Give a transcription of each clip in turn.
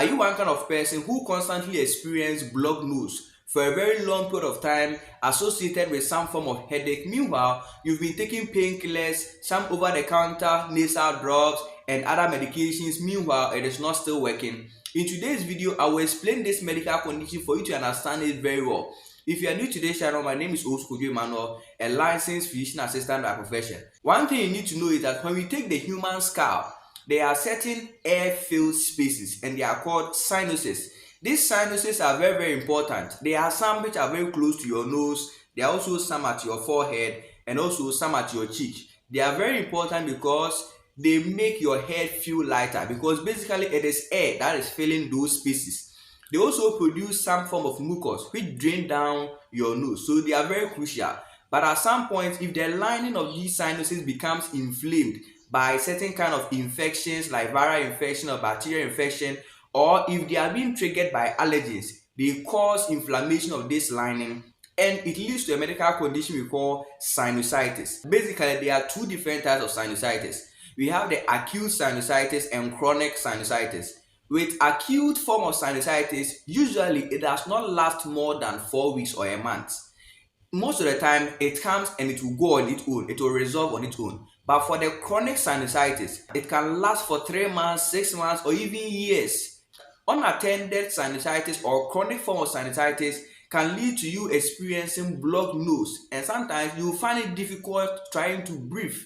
Are you one kind of person who constantly experience blocked nose for a very long period of time associated with some form of headache? Meanwhile, you've been taking painkillers, some over-the-counter nasal drops, and other medications. Meanwhile, it is not still working. In today's video, I will explain this medical condition for you to understand it very well. If you are new to this channel, my name is Oskojo Emmanuel, a licensed physician assistant by profession. One thing you need to know is that when we take the human scalp, there are certain air-filled spaces and they are called sinuses. These sinuses are very, very important. There are some which are very close to your nose. There are also some at your forehead and also some at your cheek. They are very important because they make your head feel lighter, because basically it is air that is filling those spaces. They also produce some form of mucus which drain down your nose, so they are very crucial. But at some point, if the lining of these sinuses becomes inflamed by certain kind of infections like viral infection or bacterial infection, or if they are being triggered by allergens, they cause inflammation of this lining and it leads to a medical condition we call sinusitis. Basically, there are two different types of sinusitis. We have the acute sinusitis and chronic sinusitis. With acute form of sinusitis, usually it does not last more than 4 weeks or a month. Most of the time it comes and it will go on its own, it will resolve on its own. But for the chronic sinusitis, it can last for 3 months, 6 months, or even years. Unattended sinusitis or chronic form of sinusitis can lead to you experiencing blocked nose, and sometimes you will find it difficult trying to breathe.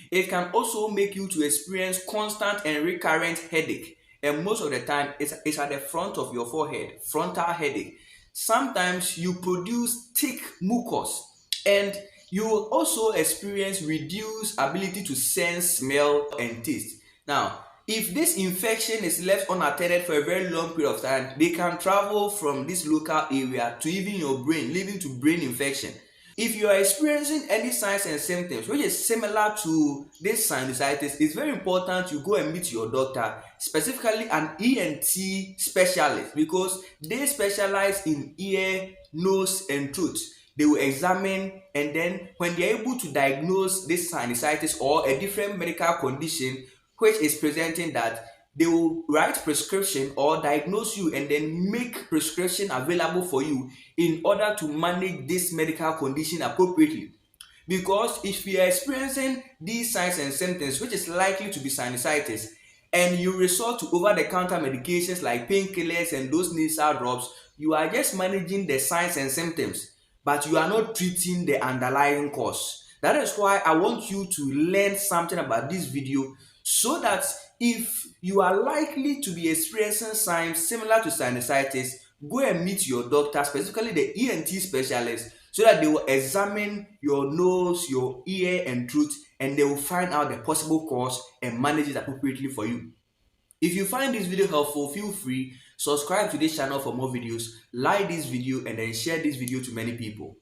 It can also make you to experience constant and recurrent headache, and most of the time it's at the front of your forehead, frontal headache. Sometimes you produce thick mucus, and you will also experience reduced ability to sense smell and taste. Now, if this infection is left unattended for a very long period of time, they can travel from this local area to even your brain, leading to brain infection. If you are experiencing any signs and symptoms which is similar to this sinusitis, it's very important you go and meet your doctor, specifically an ENT specialist, because they specialize in ear, nose, and throat. They will examine, and then when they are able to diagnose this sinusitis or a different medical condition which is presenting that, they will write prescription or diagnose you and then make prescription available for you in order to manage this medical condition appropriately. Because if you are experiencing these signs and symptoms, which is likely to be sinusitis, and you resort to over-the-counter medications like painkillers and those nasal drops, you are just managing the signs and symptoms, but you are not treating the underlying cause. That is why I want you to learn something about this video, so that if you are likely to be experiencing signs similar to sinusitis, go and meet your doctor, specifically the ENT specialist, so that they will examine your nose, your ear, and throat, and they will find out the possible cause and manage it appropriately for you. If you find this video helpful, feel free, subscribe to this channel for more videos, like this video, and then share this video to many people.